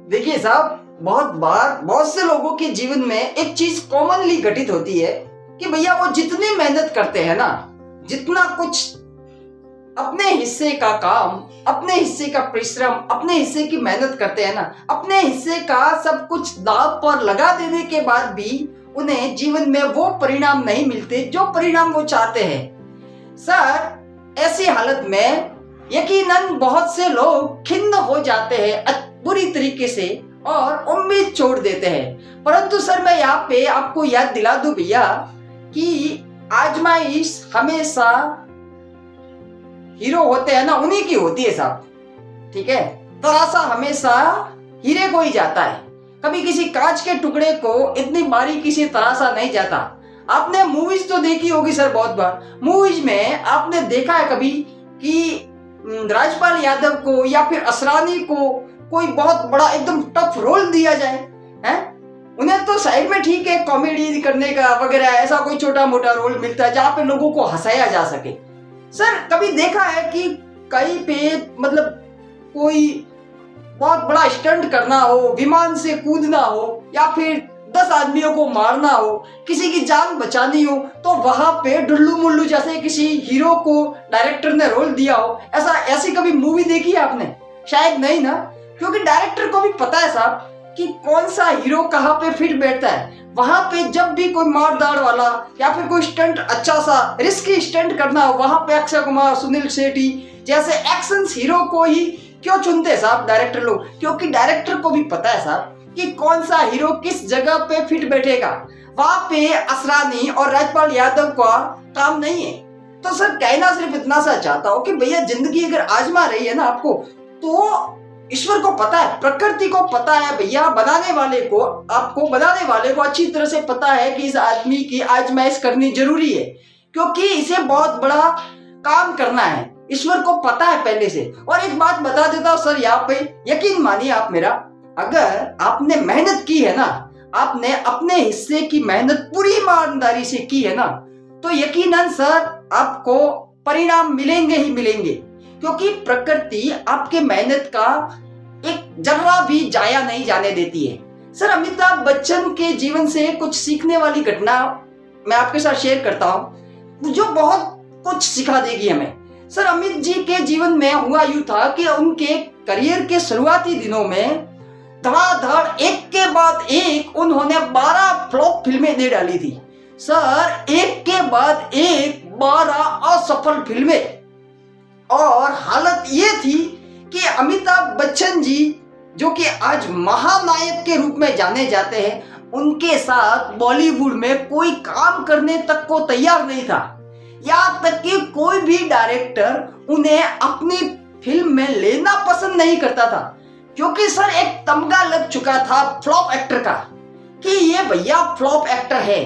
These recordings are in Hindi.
देखिए साहब, बहुत बार बहुत से लोगों के जीवन में एक चीज कॉमनली घटित होती है कि भैया वो जितनी मेहनत करते हैं ना, जितना कुछ अपने हिस्से का काम, अपने हिस्से का परिश्रम, अपने हिस्से की मेहनत करते हैं ना, अपने हिस्से का सब कुछ दांव पर लगा देने के बाद भी उन्हें जीवन में वो परिणाम नहीं मिलते जो परिणाम वो चाहते हैं। सर, ऐसी हालत में यकीनन बहुत से लोग खिन्न हो जाते हैं बुरी तरीके से और उम्मीद छोड़ देते हैं। परंतु सर, मैं यहाँ पे आपको याद दिला दूं भैया कि आजमाइश हमेशा हीरो होते हैं ना, उन्हीं की होती है साहब। ठीक है, तरासा हमेशा हीरे को ही जाता है, कभी किसी कांच के टुकड़े को इतनी बारीकी से तरासा नहीं जाता। आपने मूवीज तो देखी होगी सर, बहुत बार मूवीज में आपने देखा है कभी कि राजपाल यादव को या फिर असरानी को कोई बहुत बड़ा एकदम टफ रोल दिया जाए, हैं? उन्हें तो साइड में ठीक है कॉमेडी करने का वगैरह ऐसा कोई छोटा मोटा रोल मिलता है जहां पे लोगों को हंसाया जा सके। सर, कभी देखा है कि कहीं पे मतलब कोई बहुत बड़ा स्टंट करना हो, विमान से कूदना हो या फिर 10 आदमियों को मारना हो, किसी की जान बचानी हो, तो वहां पे डुल्लू मुल्लू जैसे किसी हीरो को डायरेक्टर ने रोल दिया हो? ऐसी कभी मूवी देखी है आपने? शायद नहीं ना, क्योंकि डायरेक्टर को भी पता है साहब कि कौन सा हीरो कहाँ पे फिट बैठता है। वहां पे जब भी कोई मारदार वाला या फिर कोई स्टंट, अच्छा सा रिस्की स्टंट करना हो, वहां पे अक्षय कुमार, सुनील शेट्टी जैसे एक्शन हीरो को ही क्यों चुनते साहब डायरेक्टर लोग? क्योंकि डायरेक्टर को भी पता है साहब कि कौन सा हीरो किस जगह पे फिट बैठेगा। वहां पे असरानी और राजपाल यादव का काम नहीं है। तो सर, कहना सिर्फ इतना सा चाहता हूँ कि भैया जिंदगी अगर आजमा रही है ना आपको, तो ईश्वर को पता है, प्रकृति को पता है भैया, बनाने वाले को, आपको बनाने वाले को अच्छी तरह से पता है कि इस आदमी की आजमाइश करनी जरूरी है, क्योंकि इसे बहुत बड़ा काम करना है। ईश्वर को पता है पहले से। और एक बात बता देता हूँ सर, यहाँ पे यकीन मानिए आप मेरा, अगर आपने मेहनत की है ना, आपने अपने हिस्से की मेहनत पूरी ईमानदारी से की है ना, तो यकीनन सर आपको परिणाम मिलेंगे ही मिलेंगे, क्योंकि प्रकृति आपके मेहनत का एक जर्रा भी जाया नहीं जाने देती है। सर, अमिताभ बच्चन के जीवन से कुछ सीखने वाली घटना मैं आपके साथ शेयर करता हूँ जो बहुत कुछ सिखा देगी हमें। सर, अमित जी के जीवन में हुआ यूं था कि उनके करियर के शुरुआती दिनों में धड़ाधड़ एक के बाद एक उन्होंने 12 फ्लॉप फिल्में दे डाली थी। सर, एक के बाद एक 12 असफल फिल्में। और हालत ये थी कि अमिताभ बच्चन जी, जो कि आज महानायक के रूप में जाने जाते हैं, उनके साथ बॉलीवुड में कोई काम करने तक को तैयार नहीं था। यहाँ तक कि कोई भी डायरेक्टर उन्हें अपनी फिल्म में लेना पसंद नहीं करता था, क्योंकि सर एक तमगा लग चुका था फ्लॉप एक्टर का कि ये भैया फ्लॉप एक्टर है,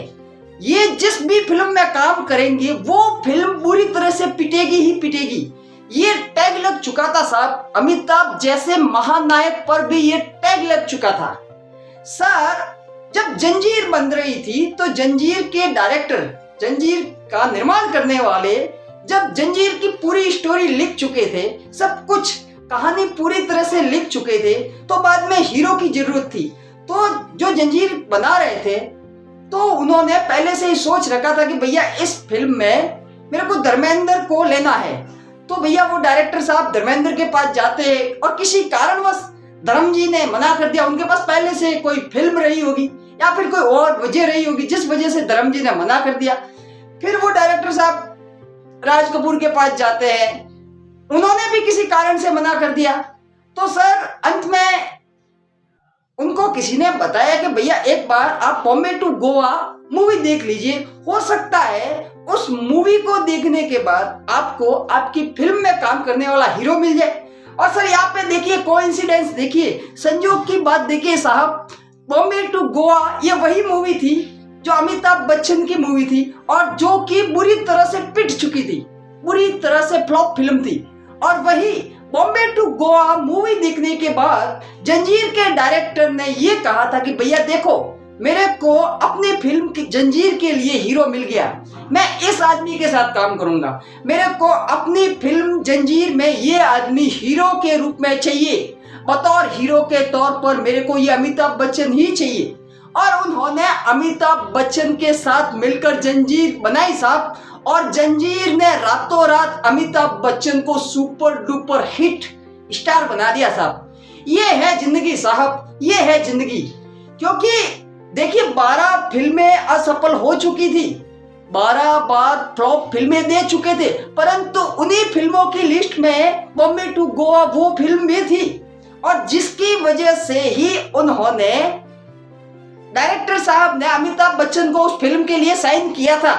ये जिस भी फिल्म में काम करेंगे वो फिल्म पूरी तरह से पिटेगी ही पिटेगी। ये टैग लग चुका था साहब, अमिताभ जैसे महानायक पर भी ये टैग लग चुका था। सर, जब जंजीर बन रही थी तो जंजीर के डायरेक्टर, जंजीर का निर्माण करने वाले, जब जंजीर की पूरी स्टोरी लिख चुके थे, सब कुछ कहानी पूरी तरह से लिख चुके थे, तो बाद में हीरो की जरूरत थी। तो जो जंजीर बना रहे थे, तो उन्होंने पहले से ही सोच रखा था कि भैया इस फिल्म में मेरे को धर्मेंद्र को लेना है। तो भैया वो डायरेक्टर साहब धर्मेंद्र के पास जाते हैं और किसी कारणवश धर्म जी ने मना कर दिया। उनके पास पहले से कोई फिल्म रही होगी या फिर कोई और वजह रही होगी जिस वजह से धर्म जी ने मना कर दिया। फिर वो डायरेक्टर साहब राज कपूर के पास जाते हैं, उन्होंने भी किसी कारण से मना कर दिया। तो सर, अंत में उनको किसी ने बताया कि भैया एक बार आप बॉम्बे टू गोवा मूवी देख लीजिए, हो सकता है उस मूवी को देखने के बाद आपको आपकी फिल्म में काम करने वाला हीरो मिल जाए। और सर, यहाँ पे देखिए कोइंसिडेंस, देखिए संयोग की बात देखिए साहब, बॉम्बे टू गोवा ये वही मूवी थी जो अमिताभ बच्चन की मूवी थी और जो कि बुरी तरह से पिट चुकी थी, बुरी तरह से फ्लॉप फिल्म थी। और वही बॉम्बे टू गोवा मूवी देखने के बाद जंजीर के डायरेक्टर ने ये कहा था कि भैया देखो, मेरे को अपनी फिल्म की जंजीर के लिए हीरो मिल गया, मैं इस आदमी के साथ काम करूंगा, मेरे को अपनी फिल्म जंजीर में ये आदमी हीरो के रूप में चाहिए। बतौर हीरो के तौर पर मेरे को ये अमिताभ बच्चन ही चाहिए। और उन्होंने अमिताभ बच्चन के साथ मिलकर जंजीर बनाई साहब, और जंजीर ने रातों रात अमिताभ बच्चन को सुपर डुपर हिट स्टार बना दिया साहब। ये है जिंदगी साहब, ये है जिंदगी। क्योंकि देखिए 12 फिल्में असफल हो चुकी थी, 12 बार फ्लॉप फिल्में दे चुके थे, परंतु उन्हीं फिल्मों की लिस्ट में बॉम्बे टू गोवा वो फिल्म भी थी, और जिसकी वजह से ही उन्होंने डायरेक्टर साहब ने अमिताभ बच्चन को उस फिल्म के लिए साइन किया था।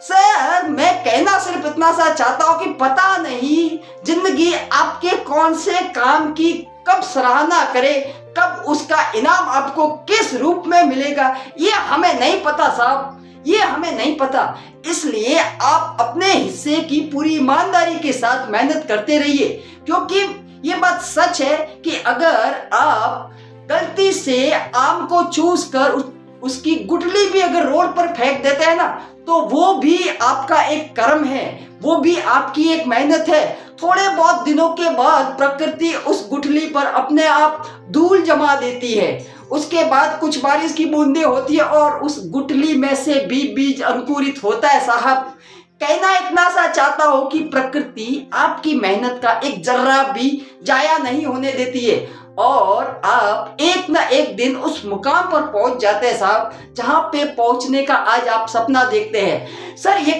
सर मैं कहना सिर्फ इतना सा चाहता हूं कि पता नहीं जिंदगी आपके कौन से काम की कब सराहना करे, कब उसका इनाम आपको किस रूप में मिलेगा, ये हमें नहीं पता साहब, ये हमें नहीं पता। इसलिए आप अपने हिस्से की पूरी ईमानदारी के साथ मेहनत करते रहिए, क्योंकि ये बात सच है कि अगर आप गलती से आम को चूस कर उसकी गुठली भी अगर रोड पर फेंक देते हैं ना, तो वो भी आपका एक कर्म है, वो भी आपकी एक मेहनत है। थोड़े बहुत दिनों के बाद प्रकृति उस गुठली पर अपने आप धूल जमा देती है, उसके बाद कुछ बारिश की बूंदें होती है और उस गुठली में से भी बीज अंकुरित होता है साहब। कहना इतना सा चाहता हूं कि प्रकृति आपकी मेहनत का एक जर्रा भी जाया नहीं होने देती है, और आप एक ना एक दिन उस मुकाम पर पहुंच जाते हैं साहब, जहां पे पहुंचने का आज आप सपना देखते हैं। सर ये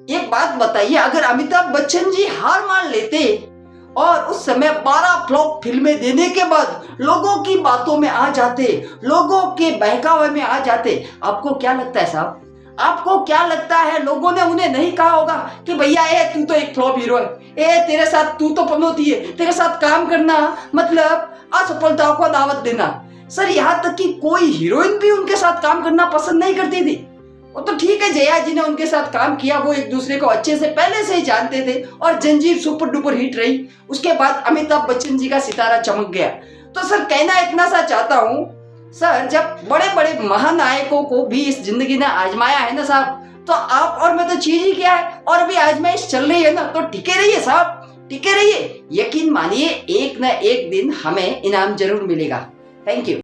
एक बात बताइए, अगर अमिताभ बच्चन जी हार मान लेते और उस समय 12 फ्लॉप फिल्में देने के बाद लोगों की बातों में आ जाते, लोगों के बहकावे में आ जाते, आपको क्या लगता है साहब? आपको क्या लगता है लोगों ने उन्हें नहीं कहा होगा कि भैया तू तो एक फ्लॉप हीरो है, तेरे साथ तू तो पनौती है, तेरे साथ काम करना मतलब असफलताओं को दावत देना। सर यहाँ तक कि कोई हीरोइन भी उनके साथ काम करना पसंद नहीं करती थी। वो तो ठीक है, जया जी ने उनके साथ काम किया, वो एक दूसरे को अच्छे से पहले से ही जानते थे, और जंजीर सुपर डुपर हिट रही, उसके बाद अमिताभ बच्चन जी का सितारा चमक गया। तो सर कहना इतना सा चाहता हूं सर, जब बड़े बड़े महानायकों को भी इस जिंदगी ने आजमाया है ना साहब, तो आप और मैं तो चीज ही क्या है, और अभी आजमाइश चल रही है ना, तो टिके रहिए साहब, टिके रहिए। यकीन मानिए एक ना एक दिन हमें इनाम जरूर मिलेगा। Thank you.